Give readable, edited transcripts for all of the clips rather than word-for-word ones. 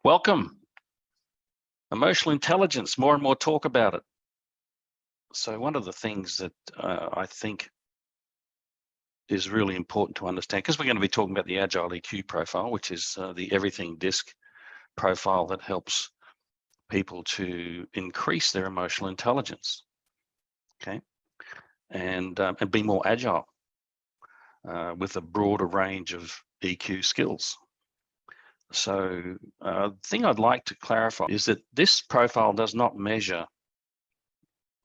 Welcome. Emotional intelligence, more and more talk about it. So one of the things that I think is really important to understand, because we're going to be talking about the Agile EQ profile, which is the everything DiSC profile that helps people to increase their emotional intelligence, okay, and be more agile with a broader range of EQ skills. So the thing I'd like to clarify is that this profile does not measure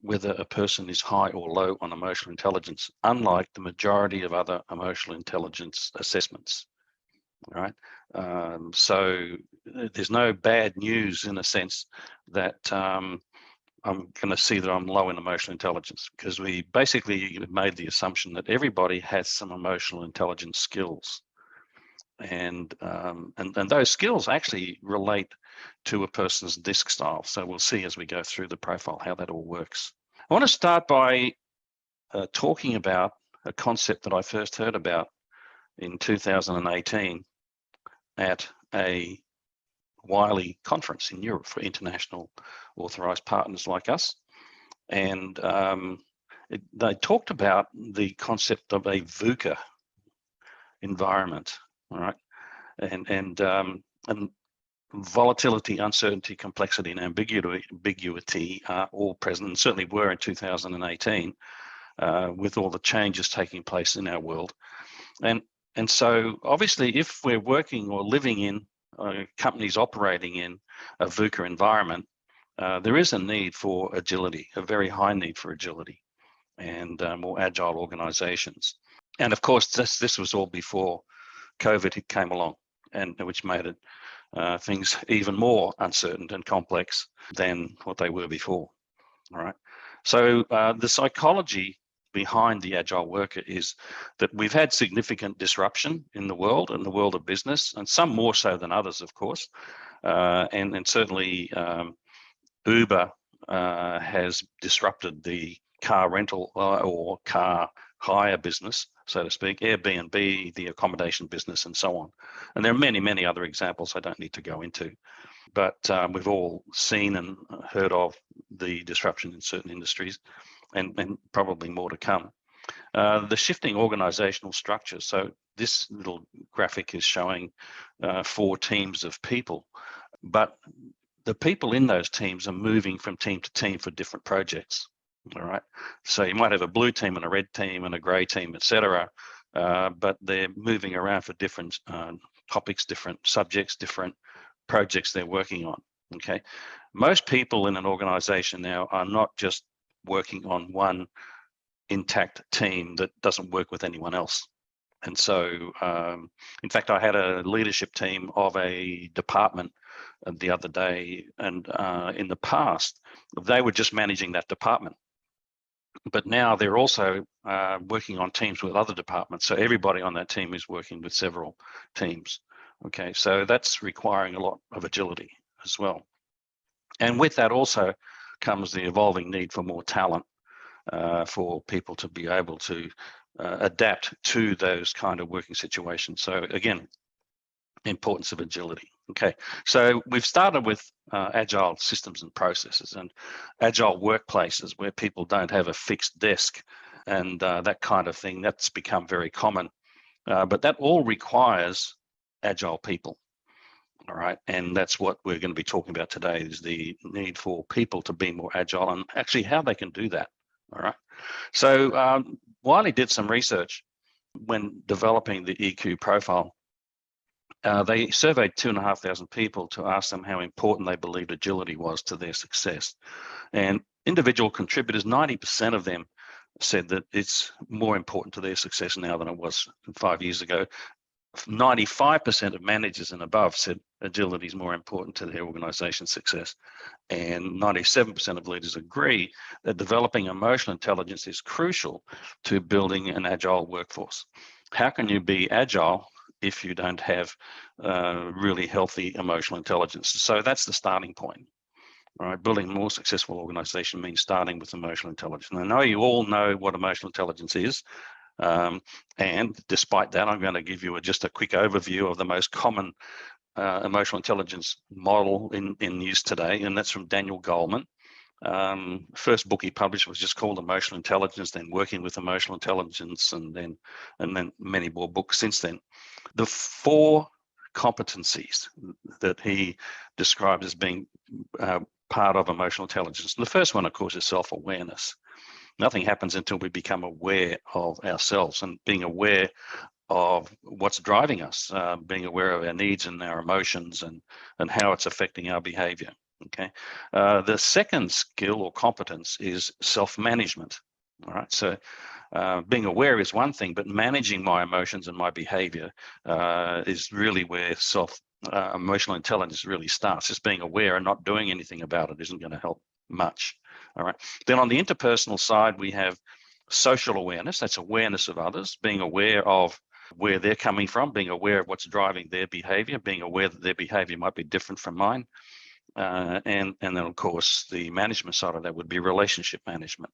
whether a person is high or low on emotional intelligence, unlike the majority of other emotional intelligence assessments. All right. So there's no bad news in a sense that I'm going to see that I'm low in emotional intelligence, because we basically made the assumption that everybody has some emotional intelligence skills. And those skills actually relate to a person's DiSC style. So we'll see as we go through the profile how that all works. I want to start by talking about a concept that I first heard about in 2018 at a Wiley conference in Europe for international authorized partners like us. And they talked about the concept of a VUCA environment. All right, and volatility, uncertainty, complexity, and ambiguity are all present, and certainly were in 2018, with all the changes taking place in our world. And so obviously, if we're working or living in companies operating in a VUCA environment, there is a need for agility, a very high need for agility, and more agile organizations. And of course, this was all before COVID came along, and which made it things even more uncertain and complex than what they were before. All right. So the psychology behind the agile worker is that we've had significant disruption in the world of business, and some more so than others, of course. And certainly Uber has disrupted the car rental or car hire business, so to speak, Airbnb, the accommodation business, and so on. And there are many, many other examples I don't need to go into. But we've all seen and heard of the disruption in certain industries, and probably more to come. The shifting organizational structure. So this little graphic is showing 4 teams of people, but the people in those teams are moving from team to team for different projects. All right, so you might have a blue team and a red team and a gray team, etc. But they're moving around for different topics, different subjects, different projects they're working on. Okay, most people in an organization now are not just working on one intact team that doesn't work with anyone else. And so, in fact, I had a leadership team of a department the other day, and in the past, they were just managing that department. But now they're also working on teams with other departments. So everybody on that team is working with several teams. Okay, so that's requiring a lot of agility as well. And with that also comes the evolving need for more talent for people to be able to adapt to those kind of working situations. So again, importance of agility. Okay, so we've started with agile systems and processes and agile workplaces where people don't have a fixed desk and that kind of thing. That's become very common, but that all requires agile people. All right, and that's what we're going to be talking about today, is the need for people to be more agile and actually how they can do that. All right, so Wiley did some research when developing the EQ profile. They surveyed 2,500 people to ask them how important they believed agility was to their success. And individual contributors, 90% of them said that it's more important to their success now than it was 5 years ago. 95% of managers and above said agility is more important to their organization's success. And 97% of leaders agree that developing emotional intelligence is crucial to building an agile workforce. How can you be agile if you don't have really healthy emotional intelligence? So that's the starting point. All right, building a more successful organization means starting with emotional intelligence. And I know you all know what emotional intelligence is. And despite that, I'm going to give you just a quick overview of the most common emotional intelligence model in use today, and that's from Daniel Goleman. First book he published was just called Emotional Intelligence, then Working with Emotional Intelligence, and then many more books since then. The 4 competencies that he described as being part of emotional intelligence. The first one, of course, is self-awareness. Nothing happens until we become aware of ourselves, and being aware of what's driving us, being aware of our needs and our emotions and how it's affecting our behavior. Okay. The second skill or competence is self-management. All right. So being aware is one thing, but managing my emotions and my behavior is really where emotional intelligence really starts. Just being aware and not doing anything about it isn't going to help much. All right. Then on the interpersonal side, we have social awareness. That's awareness of others, being aware of where they're coming from, being aware of what's driving their behavior, being aware that their behavior might be different from mine. And then, of course, the management side of that would be relationship management,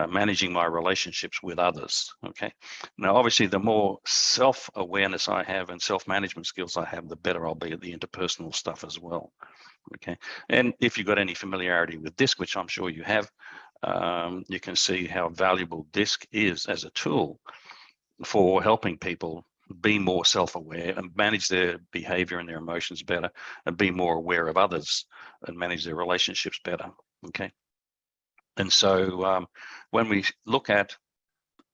managing my relationships with others. Okay. Now, obviously, the more self-awareness I have and self-management skills I have, the better I'll be at the interpersonal stuff as well. Okay. And if you've got any familiarity with DiSC, which I'm sure you have, you can see how valuable DiSC is as a tool for helping people be more self-aware and manage their behavior and their emotions better, and be more aware of others and manage their relationships better. Okay. And so when we look at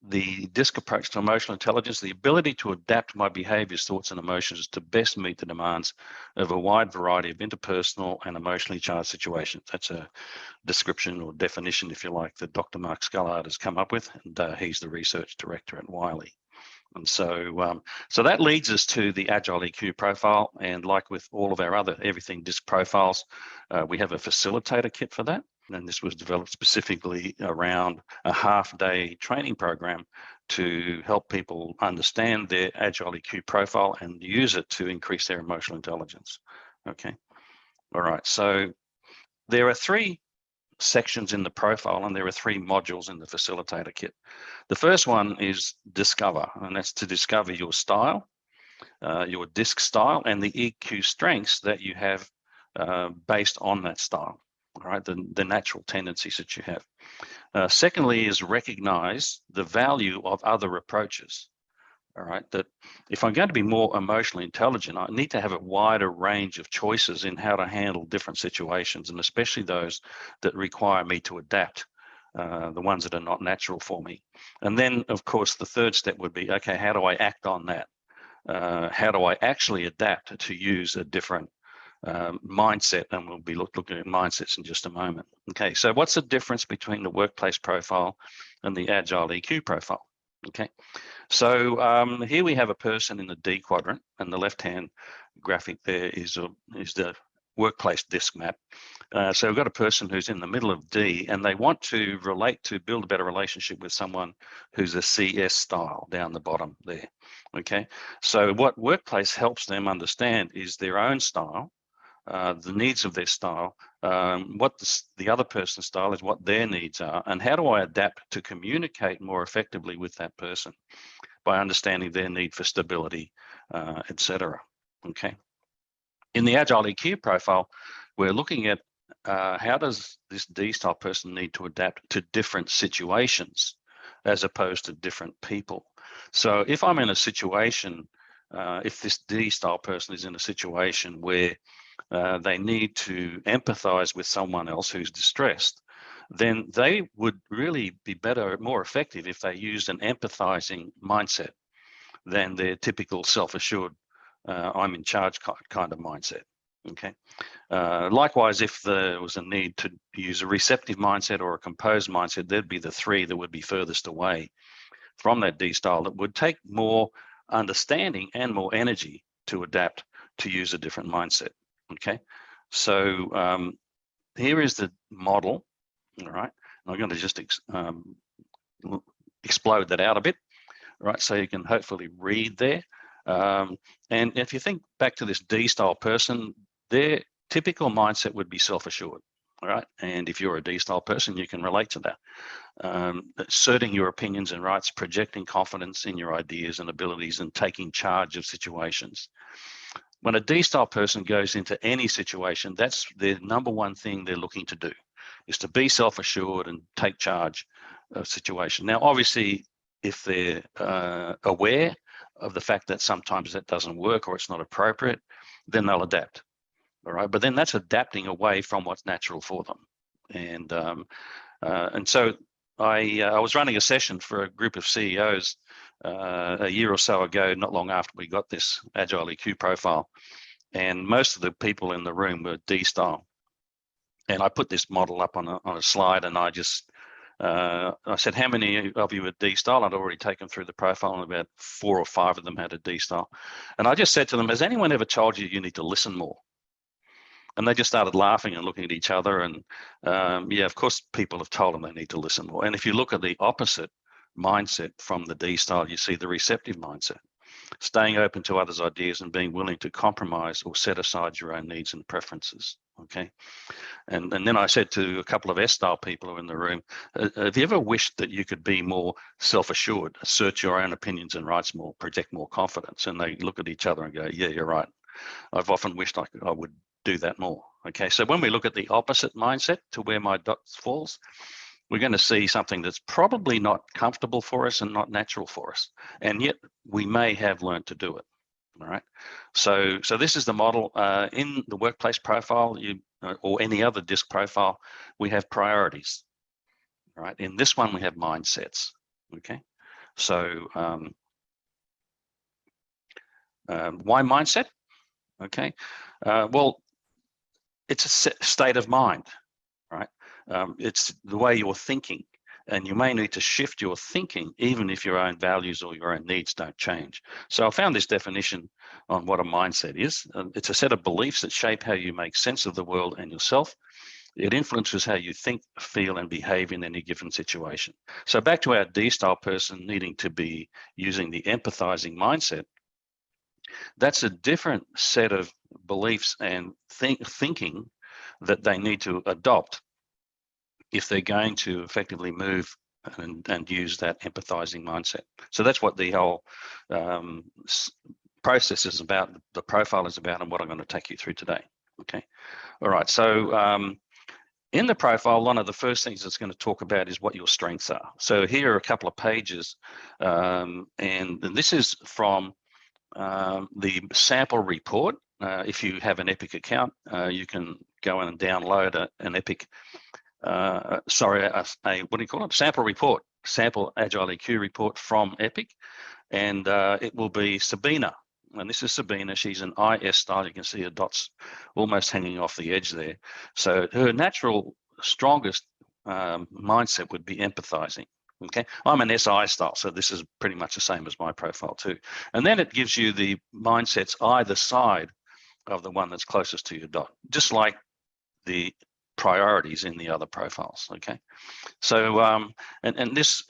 the DiSC approach to emotional intelligence, the ability to adapt my behaviors, thoughts, and emotions to best meet the demands of a wide variety of interpersonal and emotionally charged situations. That's a description or definition, if you like, that Dr. Mark Scullard has come up with, and he's the research director at Wiley. And so, so that leads us to the Agile EQ profile. And like with all of our other everything DiSC profiles, we have a facilitator kit for that. And this was developed specifically around a half-day training program to help people understand their Agile EQ profile and use it to increase their emotional intelligence. Okay. All right. So there are 3 sections in the profile, and there are 3 modules in the facilitator kit. The first one is discover, and that's to discover your style, your DiSC style, and the EQ strengths that you have based on that style. All right, the natural tendencies that you have. Secondly is recognize the value of other approaches. All right, that if I'm going to be more emotionally intelligent, I need to have a wider range of choices in how to handle different situations, and especially those that require me to adapt, the ones that are not natural for me. And then, of course, the third step would be, okay, how do I act on that? How do I actually adapt to use a different mindset? And we'll be looking at mindsets in just a moment. Okay, so what's the difference between the workplace profile and the Agile EQ profile? Okay, so here we have a person in the D quadrant, and the left-hand graphic there is the workplace DiSC map. So we've got a person who's in the middle of D, and they want to build a better relationship with someone who's a CS style down the bottom there. Okay, so what workplace helps them understand is their own style, the needs of their style, what the other person's style is, what their needs are, and how do I adapt to communicate more effectively with that person by understanding their need for stability, etc. Okay. In the Agile EQ profile, we're looking at how does this D-style person need to adapt to different situations as opposed to different people. So if I'm in a situation, if this D-style person is in a situation where they need to empathize with someone else who's distressed, then they would really be better, more effective if they used an empathizing mindset than their typical self-assured, I'm in charge kind of mindset. Okay. Likewise, if there was a need to use a receptive mindset or a composed mindset, there'd be the 3 that would be furthest away from that D style, that would take more understanding and more energy to adapt to use a different mindset. Okay, so here is the model. All right, I'm going to just explode that out a bit. All right, so you can hopefully read there. And if you think back to this D-style person, their typical mindset would be self-assured. All right, and if you're a D-style person, you can relate to that. Asserting your opinions and rights, projecting confidence in your ideas and abilities, and taking charge of situations. When a D-style person goes into any situation, that's their number one thing they're looking to do, is to be self-assured and take charge of a situation. Now, obviously, if they're aware of the fact that sometimes that doesn't work or it's not appropriate, then they'll adapt. All right, but then that's adapting away from what's natural for them. And so I was running a session for a group of CEOs a year or so ago, not long after we got this Agile EQ profile, and most of the people in the room were D-style. And I put this model up on a slide, and I said, how many of you are D-style? I'd already taken through the profile, and about 4 or 5 of them had a D-style. And I just said to them, has anyone ever told you you need to listen more? And they just started laughing and looking at each other. And yeah, of course, people have told them they need to listen more. And if you look at the opposite mindset from the D-style, you see the receptive mindset, staying open to others' ideas and being willing to compromise or set aside your own needs and preferences. Okay. And then I said to a couple of S-style people who are in the room, have you ever wished that you could be more self-assured, assert your own opinions and rights more, project more confidence? And they look at each other and go, yeah, you're right. I've often wished I would do that more. Okay, so when we look at the opposite mindset to where my dot falls, we're going to see something that's probably not comfortable for us and not natural for us, and yet we may have learned to do it. All right, so this is the model in the workplace profile, or any other DiSC profile. We have priorities. All right, in this one we have mindsets. Okay, so why mindset? Okay, well, it's a state of mind, right? It's the way you're thinking, and you may need to shift your thinking even if your own values or your own needs don't change. So I found this definition on what a mindset is. It's a set of beliefs that shape how you make sense of the world and yourself. It influences how you think, feel, and behave in any given situation. So back to our D-style person needing to be using the empathizing mindset, that's a different set of beliefs and thinking that they need to adopt if they're going to effectively move and use that empathizing mindset. So that's what the whole process is about, the profile is about, and what I'm going to take you through today. Okay. All right. So in the profile, one of the first things it's going to talk about is what your strengths are. So here are a couple of pages, and this is from the sample report. If you have an Epic account, you can go in and download an Epic, what do you call it? Sample report, sample Agile EQ report from Epic, and it will be Sabina. And this is Sabina. She's an IS style. You can see her dots almost hanging off the edge there. So her natural strongest mindset would be empathizing. Okay, I'm an SI style, so this is pretty much the same as my profile too. And then it gives you the mindsets either side of the one that's closest to your dot, just like the priorities in the other profiles. Okay, so and this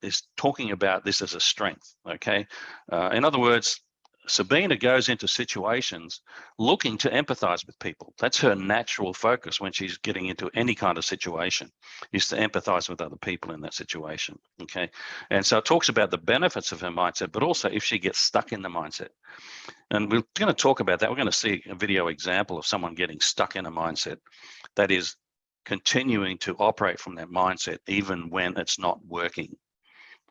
is talking about this as a strength. Okay, in other words, Sabina goes into situations looking to empathize with people. That's her natural focus when she's getting into any kind of situation, is to empathize with other people in that situation. Okay, and so it talks about the benefits of her mindset, but also if she gets stuck in the mindset. And we're going to talk about that. We're going to see a video example of someone getting stuck in a mindset that is continuing to operate from that mindset even when it's not working.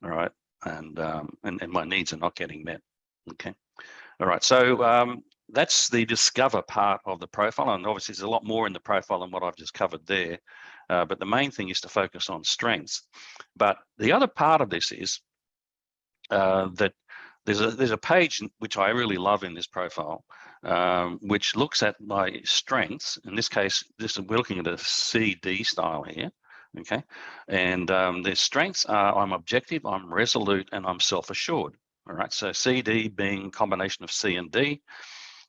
All right, and my needs are not getting met. Okay. All right. So that's the discover part of the profile. And obviously, there's a lot more in the profile than what I've just covered there. But the main thing is to focus on strengths. But the other part of this is that there's a page which I really love in this profile, which looks at my strengths. In this case, we're looking at a CD style here. Okay. And the strengths are I'm objective, I'm resolute, and I'm self-assured. All right, so CD being a combination of C and D.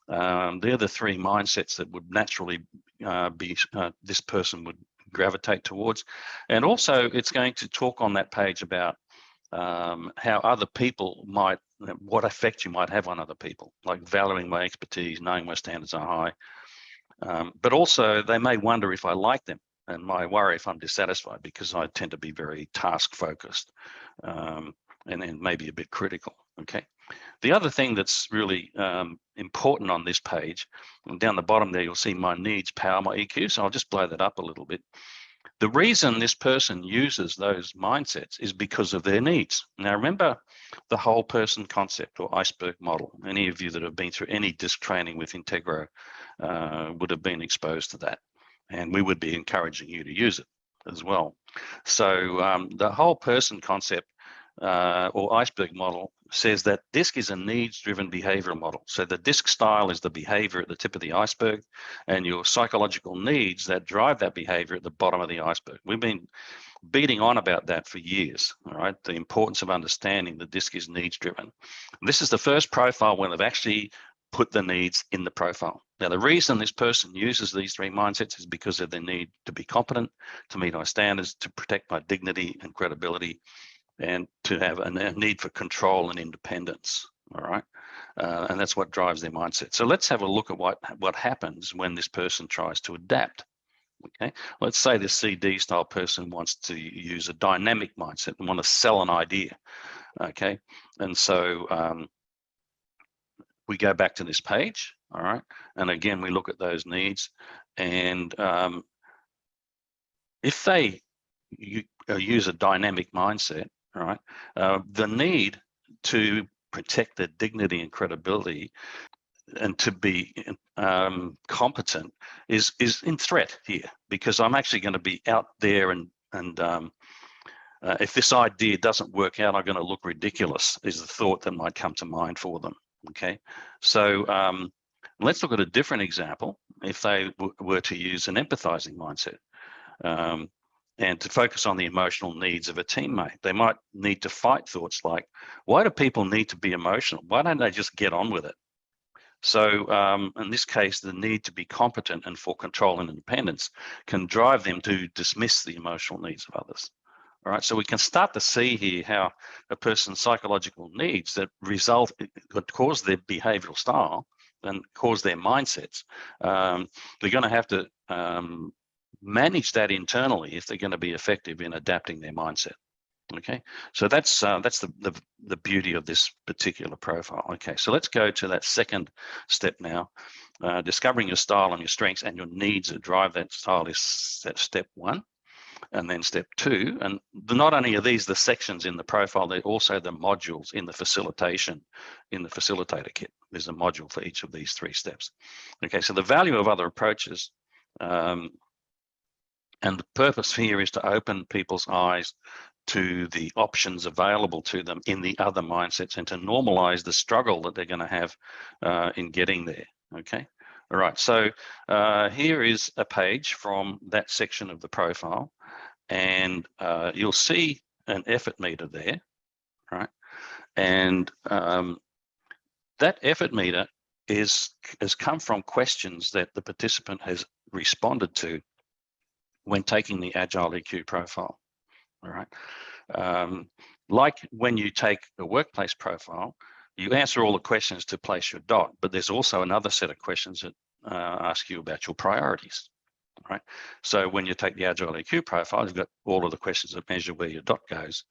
They're the 3 mindsets that would naturally be this person would gravitate towards. And also it's going to talk on that page about how other people might, what effect you might have on other people, like valuing my expertise, knowing my standards are high. But also they may wonder if I like them, and might worry if I'm dissatisfied, because I tend to be very task focused. And then maybe a bit critical. Okay, The other thing that's really important on this page, and down the bottom there, you'll see my needs power my EQ. So I'll just blow that up a little bit. The reason this person uses those mindsets is because of their needs. Now, remember the whole person concept or iceberg model. Any of you that have been through any DiSC training with Integro would have been exposed to that. And we would be encouraging you to use it as well. So the whole person concept or iceberg model says that DiSC is a needs-driven behavioral model. So the DiSC style is the behavior at the tip of the iceberg, and your psychological needs that drive that behavior at the bottom of the iceberg. We've been beating on about that for years, all right? The importance of understanding that DiSC is needs-driven. This is the first profile where they've actually put the needs in the profile. Now, the reason this person uses these three mindsets is because of the need to be competent, to meet high standards, to protect my dignity and credibility, and to have a need for control and independence, all right? And that's what drives their mindset. So let's have a look at what happens when this person tries to adapt, okay? Let's say this CD style person wants to use a dynamic mindset and want to sell an idea, okay? And so we go back to this page, all right? And again, we look at those needs, and if they use a dynamic mindset, all right, the need to protect their dignity and credibility and to be competent is in threat here, because I'm actually going to be out there and if this idea doesn't work out, I'm going to look ridiculous, is the thought that might come to mind for them. Okay, so let's look at a different example. If they were to use an empathizing mindset and to focus on the emotional needs of a teammate, they might need to fight thoughts like, why do people need to be emotional? Why don't they just get on with it? So in this case, the need to be competent and for control and independence can drive them to dismiss the emotional needs of others. All right, so we can start to see here how a person's psychological needs that cause their behavioral style and cause their mindsets. They're going to have to manage that internally if they're going to be effective in adapting their mindset. Okay, so that's the beauty of this particular profile. Okay, so let's go to that second step now. Discovering your style and your strengths and your needs that drive that style is step one. And then step two, and not only are these the sections in the profile, they're also the modules in the facilitation, in the facilitator kit. There's a module for each of these three steps. Okay, so the value of other approaches, and the purpose here is to open people's eyes to the options available to them in the other mindsets and to normalize the struggle that they're going to have in getting there. Okay, all right, so here is a page from that section of the profile. And you'll see an effort meter there, right? And that effort meter has come from questions that the participant has responded to when taking the Agile EQ profile, all right? Like when you take a workplace profile, you answer all the questions to place your dot, but there's also another set of questions that ask you about your priorities. Right. So when you take the Agile EQ profile, you've got all of the questions that measure where your dot goes.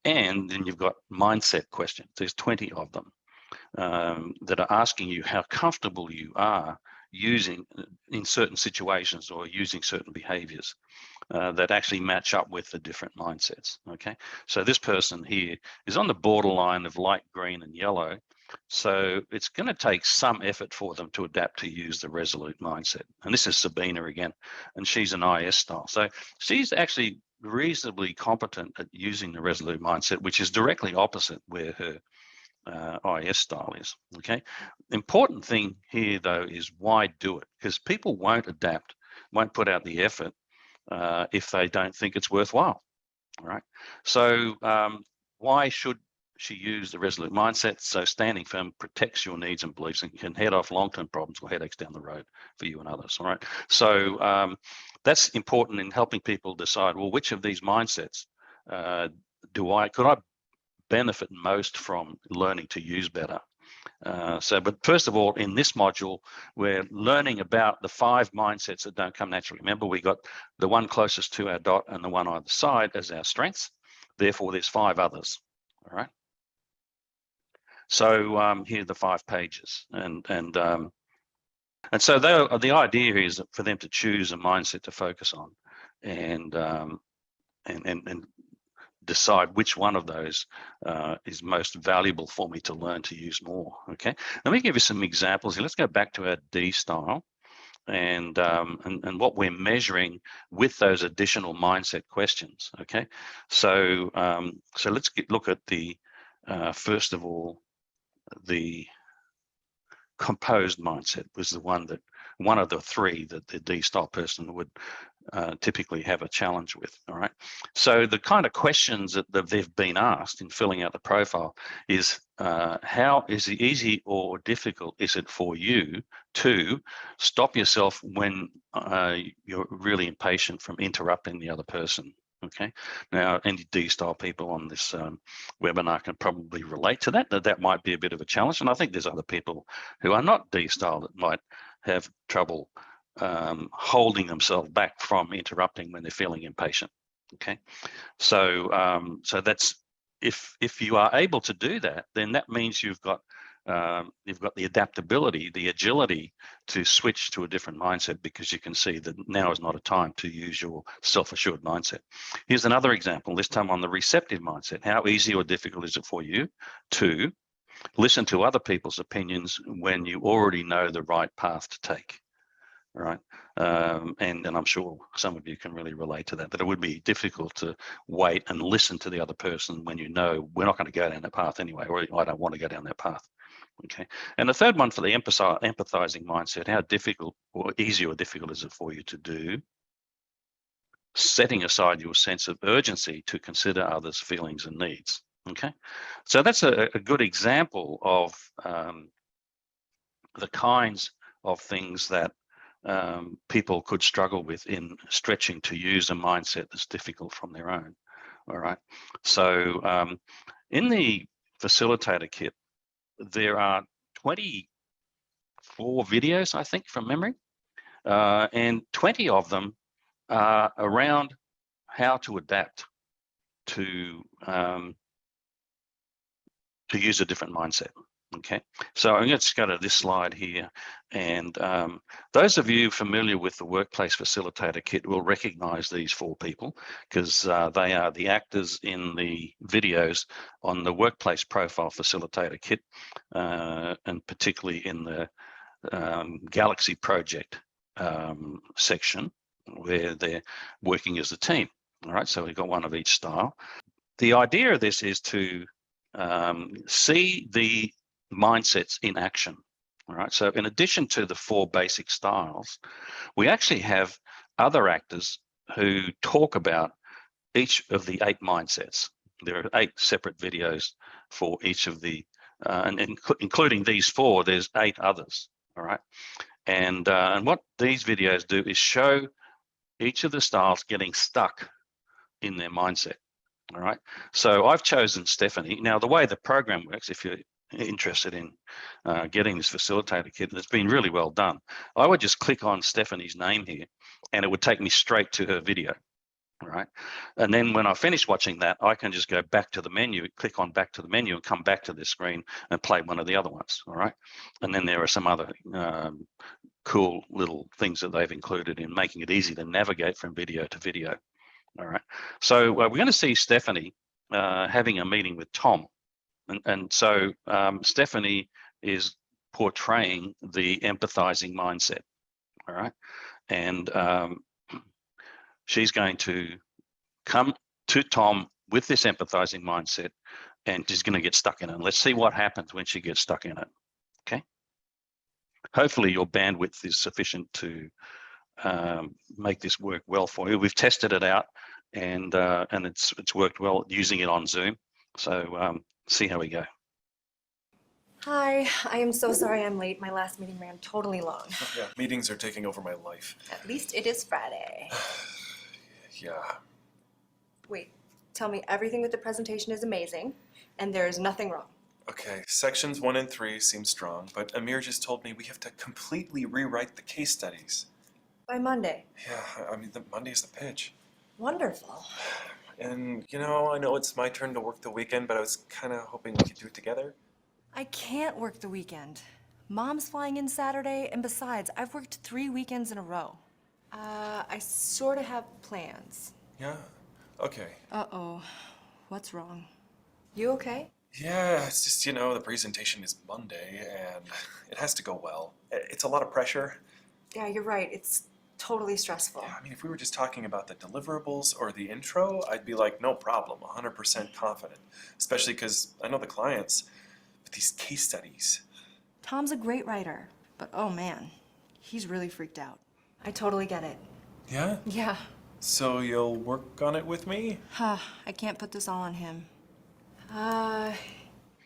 And then you've got mindset questions. There's 20 of them that are asking you how comfortable you are using in certain situations or using certain behaviors that actually match up with the different mindsets. Okay. So this person here is on the borderline of light green and yellow. So it's going to take some effort for them to adapt to use the resolute mindset. And this is Sabina again, and she's an IS style. So she's actually reasonably competent at using the resolute mindset, which is directly opposite where her IS style is. Okay. Important thing here though is why do it? Because people won't adapt, won't put out the effort if they don't think it's worthwhile. All right. So why should she used the resolute mindset? So standing firm protects your needs and beliefs and can head off long-term problems or headaches down the road for you and others. All right. So that's important in helping people decide, well, which of these mindsets could I benefit most from learning to use better? But first of all, in this module, we're learning about the 5 mindsets that don't come naturally. Remember, we got the one closest to our dot and the one either side as our strengths. Therefore, there's 5 others. All right. So here are the 5 pages, and so the idea is for them to choose a mindset to focus on, and decide which one of those is most valuable for me to learn to use more. Okay, let me give you some examples here. Let's go back to our D style, and what we're measuring with those additional mindset questions. Okay, so let's look at the first of all, the composed mindset was the one of the 3 that the D style person would typically have a challenge with. All right, so the kind of questions that they've been asked in filling out the profile is how is it easy or difficult is it for you to stop yourself when you're really impatient from interrupting the other person. Okay, now any D-style people on this webinar can probably relate to that. That might be a bit of a challenge, and I think there's other people who are not D-style that might have trouble holding themselves back from interrupting when they're feeling impatient. Okay, so that's if you are able to do that, then that means you've got the adaptability, the agility to switch to a different mindset, because you can see that now is not a time to use your self-assured mindset. Here's another example, this time on the receptive mindset. How easy or difficult is it for you to listen to other people's opinions when you already know the right path to take? All right, and I'm sure some of you can really relate to that it would be difficult to wait and listen to the other person when you know we're not going to go down that path anyway, or I don't want to go down that path. Okay, and the third one for the empathizing mindset, how difficult or easy or difficult is it for you to do setting aside your sense of urgency to consider others' feelings and needs? Okay, so that's a good example of the kinds of things that people could struggle with in stretching to use a mindset that's difficult from their own. All right, so in the facilitator kit, there are 24 videos, I think, from memory, and 20 of them are around how to adapt to use a different mindset. Okay, so I'm going to go to this slide here, and those of you familiar with the Workplace Facilitator Kit will recognize these 4 people, because they are the actors in the videos on the Workplace Profile Facilitator Kit, and particularly in the Galaxy Project section, where they're working as a team. All right, so we've got one of each style. The idea of this is to see the mindsets in action. All right, so in addition to the 4 basic styles, we actually have other actors who talk about each of the 8 mindsets. There are 8 separate videos for each of the and including these 4, there's 8 others. All right, and what these videos do is show each of the styles getting stuck in their mindset. All right, so I've chosen Stephanie. Now, the way the program works, if you're interested in getting this facilitator kit, and it's been really well done, I would just click on Stephanie's name here and it would take me straight to her video. All right, and then when I finish watching that, I can just go back to the menu, click on back to the menu, and come back to this screen and play one of the other ones. All right, and then there are some other cool little things that they've included in making it easy to navigate from video to video. All right, so we're going to see Stephanie having a meeting with Tom. And so Stephanie is portraying the empathizing mindset. All right, and she's going to come to Tom with this empathizing mindset, and she's going to get stuck in it. Let's see what happens when she gets stuck in it. Okay, hopefully your bandwidth is sufficient to make this work well for you. We've tested it out, and it's worked well using it on Zoom. So see how we go. Hi, I am so sorry I'm late. My last meeting ran totally long. Yeah, meetings are taking over my life. At least it is Friday. Yeah. Wait, tell me everything with the presentation is amazing, and there is nothing wrong. Okay, sections 1 and 3 seem strong, but Amir just told me we have to completely rewrite the case studies. By Monday. Yeah, I mean, Monday's the pitch. Wonderful. And, you know, I know it's my turn to work the weekend, but I was kind of hoping we could do it together. I can't work the weekend. Mom's flying in Saturday, and besides, I've worked 3 weekends in a row. I sort of have plans. Yeah? Okay. Uh-oh. What's wrong? You okay? Yeah, it's just, the presentation is Monday and it has to go well. It's a lot of pressure. Yeah, you're right. It's totally stressful. Yeah, I mean, if we were just talking about the deliverables or the intro, I'd be like, no problem, 100% confident. Especially because I know the clients, but these case studies. Tom's a great writer, but oh man, he's really freaked out. I totally get it. Yeah? Yeah. So you'll work on it with me? I can't put this all on him.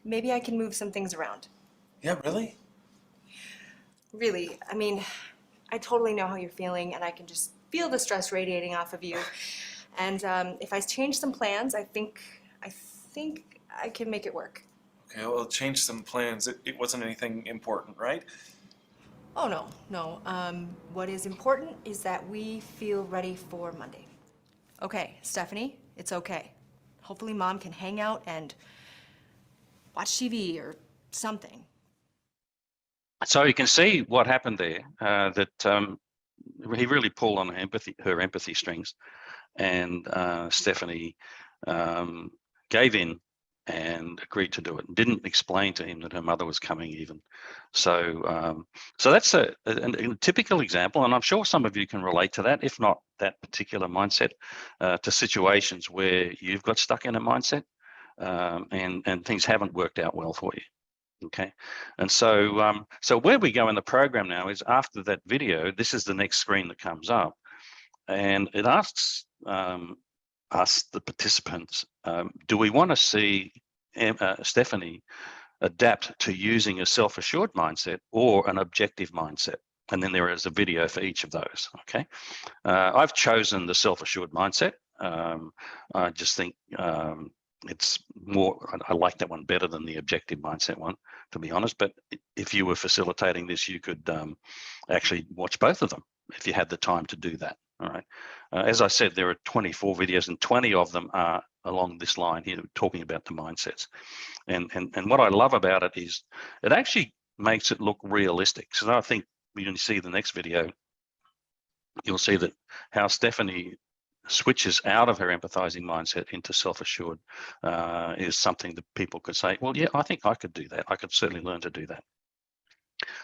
Maybe I can move some things around. Yeah, really? Really, I mean, I totally know how you're feeling, and I can just feel the stress radiating off of you. And if I change some plans, I think I can make it work. Okay, well, change some plans. It wasn't anything important, right? Oh, no. What is important is that we feel ready for Monday. Okay, Stephanie, it's okay. Hopefully Mom can hang out and watch TV or something. So you can see what happened there, that he really pulled on her empathy strings, and Stephanie gave in and agreed to do it. Didn't explain to him that her mother was coming even. So that's a typical example, and I'm sure some of you can relate to that, if not that particular mindset, to situations where you've got stuck in a mindset and things haven't worked out well for you. Okay, and so where we go in the program now is after that video, this is the next screen that comes up, and it asks us, the participants, do we want to see Stephanie adapt to using a self-assured mindset or an objective mindset? And then there is a video for each of those. Okay, I've chosen the self-assured mindset. I just think it's more, I like that one better than the objective mindset one, to be honest. But if you were facilitating this, you could actually watch both of them if you had the time to do that. All right. As I said, there are 24 videos, and 20 of them are along this line here, talking about the mindsets. And what I love about it is it actually makes it look realistic. So I think when you see the next video, you'll see that how Stephanie switches out of her empathizing mindset into self-assured is something that people could say, well, yeah, I think I could do that. I could certainly learn to do that.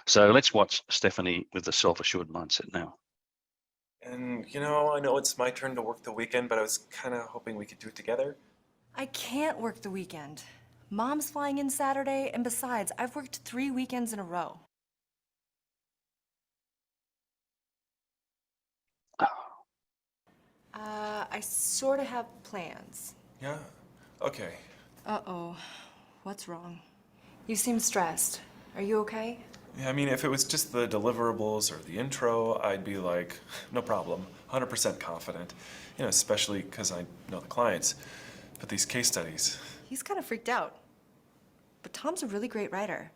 So let's watch Stephanie with the self-assured mindset now. And, I know it's my turn to work the weekend, but I was kind of hoping we could do it together. I can't work the weekend. Mom's flying in Saturday, and besides, I've worked 3 weekends in a row. I sort of have plans. Yeah? Okay. Uh-oh. What's wrong? You seem stressed. Are you okay? Yeah, I mean, if it was just the deliverables or the intro, I'd be like, no problem, 100% confident, especially because I know the clients. But these case studies. He's kind of freaked out. But Tom's a really great writer.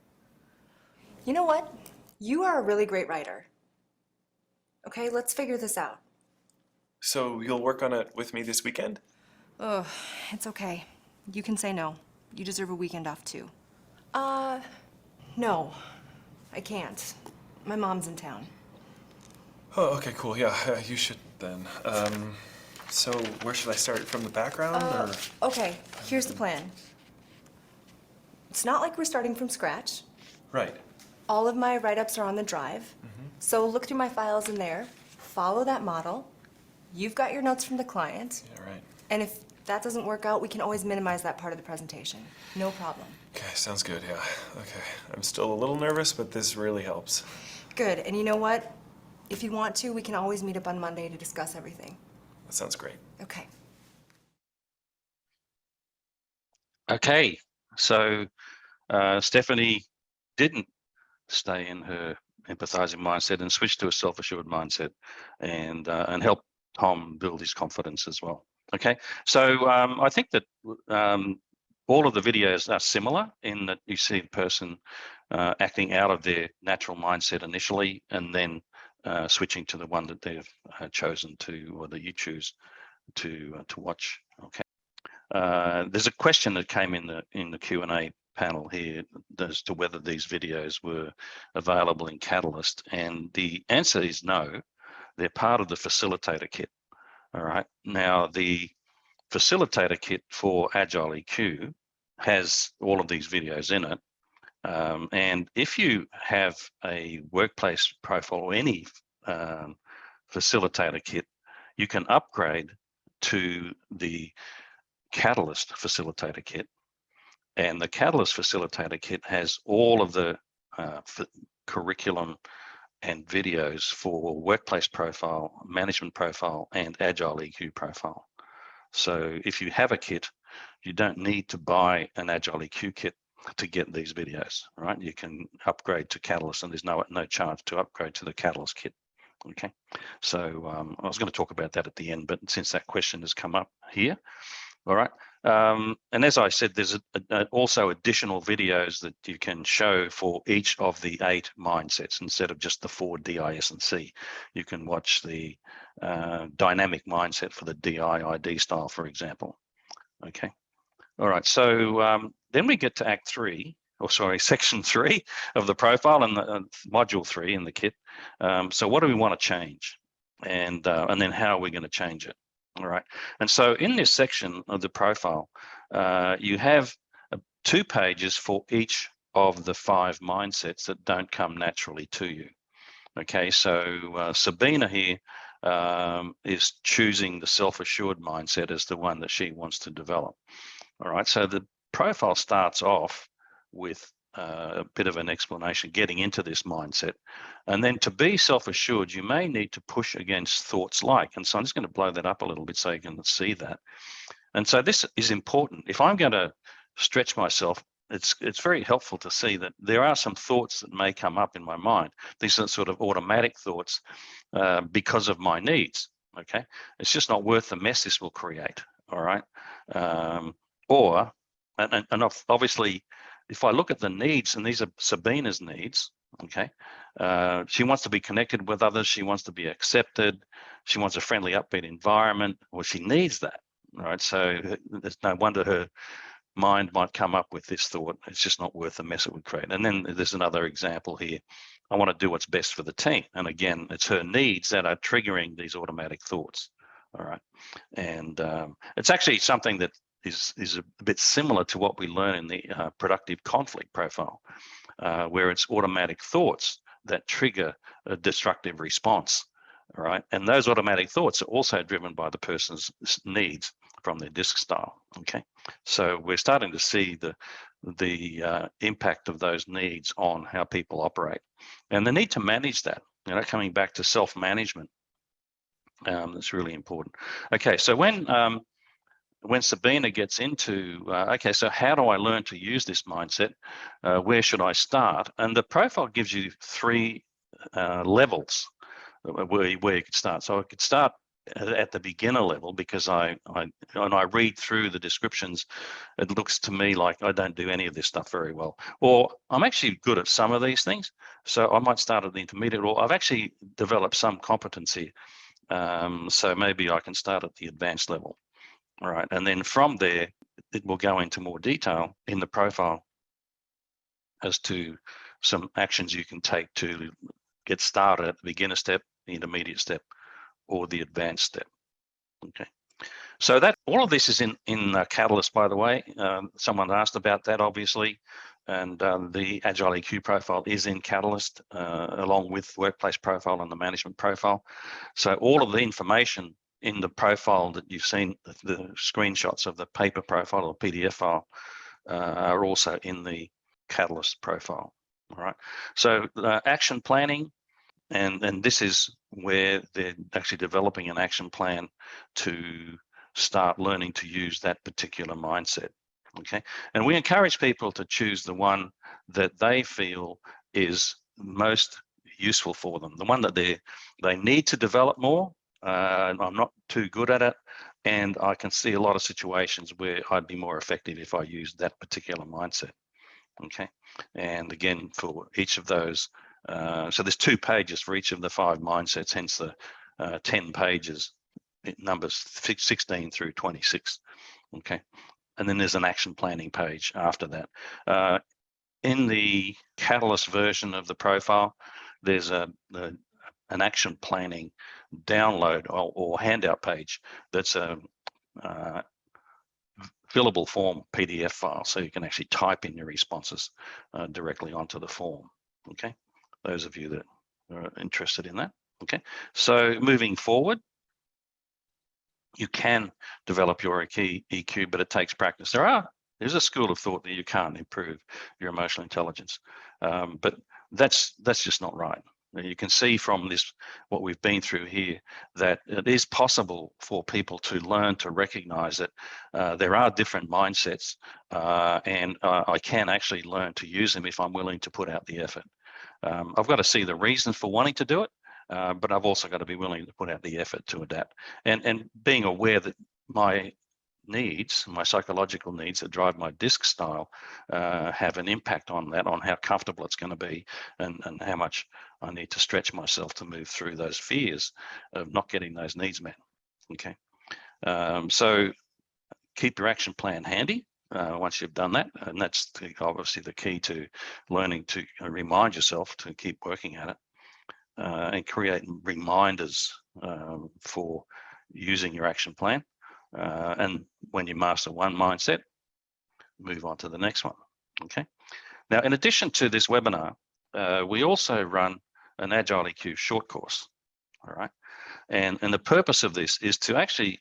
You know what? You are a really great writer. Okay, let's figure this out. So you'll work on it with me this weekend? Ugh, it's okay. You can say no. You deserve a weekend off too. No. I can't. My mom's in town. Oh, okay, cool. Yeah, you should then. So where should I start? From the background or? Okay, here's the plan. It's not like we're starting from scratch. Right. All of my write-ups are on the drive. So look through my files in there, follow that model. You've got your notes from the client. Yeah, right. And if that doesn't work out, we can always minimize that part of the presentation. No problem. Okay, sounds good, yeah. Okay, I'm still a little nervous, but this really helps. Good, and you know what? If you want to, we can always meet up on Monday to discuss everything. That sounds great. Okay. Okay, so Stephanie didn't stay in her empathizing mindset and switch to a self-assured mindset and help Tom build his confidence as well. Okay, so I think that all of the videos are similar in that you see the person acting out of their natural mindset initially and then switching to the one that they've chosen to, or that you choose to watch. Okay, there's a question that came in the Q&A panel here as to whether these videos were available in Catalyst, and the answer is no. They're part of the facilitator kit. All right. Now, the facilitator kit for Agile EQ has all of these videos in it. And if you have a workplace profile or any facilitator kit, you can upgrade to the Catalyst facilitator kit. And the Catalyst facilitator kit has all of the curriculum and videos for workplace profile, management profile, and Agile EQ profile. So if you have a kit, you don't need to buy an Agile EQ kit to get these videos, right? You can upgrade to Catalyst, and there's no charge to upgrade to the Catalyst kit. Okay, so I was going to talk about that at the end, but since that question has come up here, all right. And as I said, there's also additional videos that you can show for each of the 8 mindsets instead of just the 4 D, I, S, and C. You can watch the dynamic mindset for the DI, ID style, for example. Okay. All right. So then we get to Act 3, or sorry, Section 3 of the profile and the Module 3 in the kit. So what do we want to change? And then how are we going to change it? All right. And so in this section of the profile, you have 2 pages for each of the 5 mindsets that don't come naturally to you. Okay. So Sabina here is choosing the self-assured mindset as the one that she wants to develop. All right. So the profile starts off with a bit of an explanation, getting into this mindset. And then to be self-assured, you may need to push against thoughts like, and so I'm just going to blow that up a little bit so you can see that. And so this is important. If I'm going to stretch myself, it's very helpful to see that there are some thoughts that may come up in my mind. These are sort of automatic thoughts because of my needs. Okay. It's just not worth the mess this will create. All right. And obviously, if I look at the needs, and these are Sabina's needs, okay, she wants to be connected with others. She wants to be accepted. She wants a friendly, upbeat environment. Well, she needs that, right? So there's no wonder her mind might come up with this thought. It's just not worth the mess it would create. And then there's another example here. I want to do what's best for the team. And again, it's her needs that are triggering these automatic thoughts, all right? And it's actually something that is a bit similar to what we learn in the productive conflict profile, where it's automatic thoughts that trigger a destructive response, all right? And those automatic thoughts are also driven by the person's needs from their DiSC style, okay? So we're starting to see the impact of those needs on how people operate. And the need to manage that, you know, coming back to self-management, that's really important. Okay, so when Sabina gets into, okay, so how do I learn to use this mindset? Where should I start? And the profile gives you 3 levels where you could start. So I could start at the beginner level because when I read through the descriptions, it looks to me like I don't do any of this stuff very well. Or I'm actually good at some of these things. So I might start at the intermediate, or I've actually developed some competency. So maybe I can start at the advanced level. All right, and then from there, it will go into more detail in the profile as to some actions you can take to get started at the beginner step, the intermediate step, or the advanced step. Okay, so that all of this is in Catalyst, by the way. Someone asked about that, obviously, and the Agile EQ profile is in Catalyst along with workplace profile and the management profile. So all of the information in the profile that you've seen, the screenshots of the paper profile or PDF file are also in the Catalyst profile. All right. So action planning, and this is where they're actually developing an action plan to start learning to use that particular mindset. Okay. And we encourage people to choose the one that they feel is most useful for them, the one that they need to develop more. I'm not too good at it, and I can see a lot of situations where I'd be more effective if I used that particular mindset. Okay, and again, for each of those, so there's 2 pages for each of the 5 mindsets, hence the 10 pages, numbers 16 through 26. Okay, and then there's an action planning page after that. In the Catalyst version of the profile, there's an action planning download or handout page that's a fillable form PDF file, so you can actually type in your responses directly onto the form. Okay, those of you that are interested in that. Okay, so moving forward, you can develop your EQ, but it takes practice. There's a school of thought that you can't improve your emotional intelligence, but that's just not right. You can see from this, what we've been through here, that it is possible for people to learn to recognize that there are different mindsets, and I can actually learn to use them if I'm willing to put out the effort. I've got to see the reasons for wanting to do it, but I've also got to be willing to put out the effort to adapt, and being aware that my needs, my psychological needs that drive my DiSC style, have an impact on that, on how comfortable it's going to be, and how much I need to stretch myself to move through those fears of not getting those needs met. Okay, so keep your action plan handy once you've done that, and that's obviously the key to learning to remind yourself to keep working at it, and create reminders for using your action plan. And when you master one mindset, move on to the next one. Okay. Now, in addition to this webinar, we also run an Agile EQ short course. All right. And the purpose of this is to actually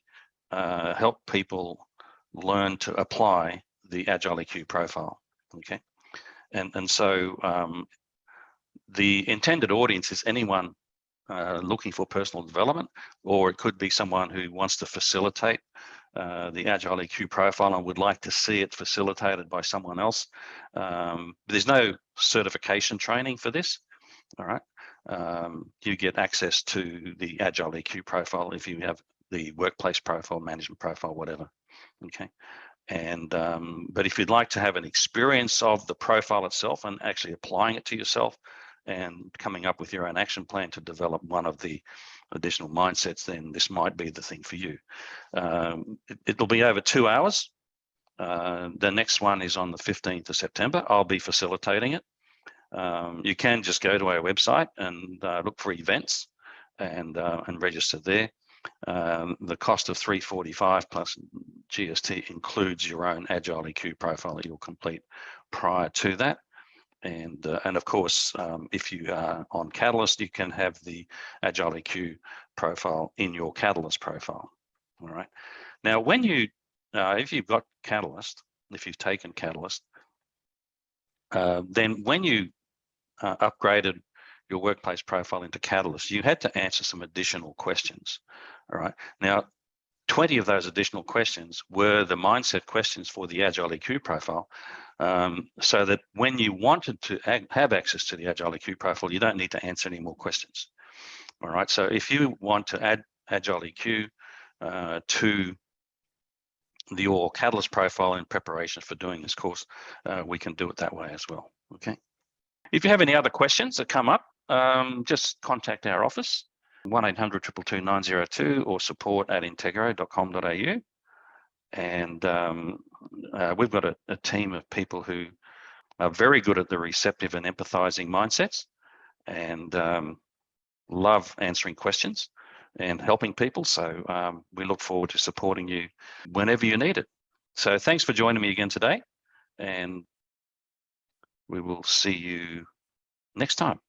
help people learn to apply the Agile EQ profile. Okay. And so the intended audience is anyone looking for personal development, or it could be someone who wants to facilitate the Agile EQ profile and would like to see it facilitated by someone else. There's no certification training for this. All right. You get access to the Agile EQ profile if you have the workplace profile, management profile, whatever. Okay. And but if you'd like to have an experience of the profile itself and actually applying it to yourself and coming up with your own action plan to develop one of the additional mindsets, then this might be the thing for you. It'll be over 2 hours. The next one is on the 15th of September. I'll be facilitating it. You can just go to our website and look for events and register there. The cost of $345 plus GST includes your own Agile EQ profile that you'll complete prior to that. And of course, if you are on Catalyst, you can have the Agile EQ profile in your Catalyst profile. All right. Now, when you, if you've got Catalyst, if you've taken Catalyst, then when you upgraded your workplace profile into Catalyst, you had to answer some additional questions. All right. Now, 20 of those additional questions were the mindset questions for the Agile EQ profile, so that when you wanted to have access to the Agile EQ profile, you don't need to answer any more questions. All right, so if you want to add Agile EQ to your Catalyst profile in preparation for doing this course, we can do it that way as well. Okay. If you have any other questions that come up, just contact our office, 1-800-222-902 or support@integro.com.au. And we've got a team of people who are very good at the receptive and empathizing mindsets, and love answering questions and helping people. So we look forward to supporting you whenever you need it. So thanks for joining me again today, and we will see you next time.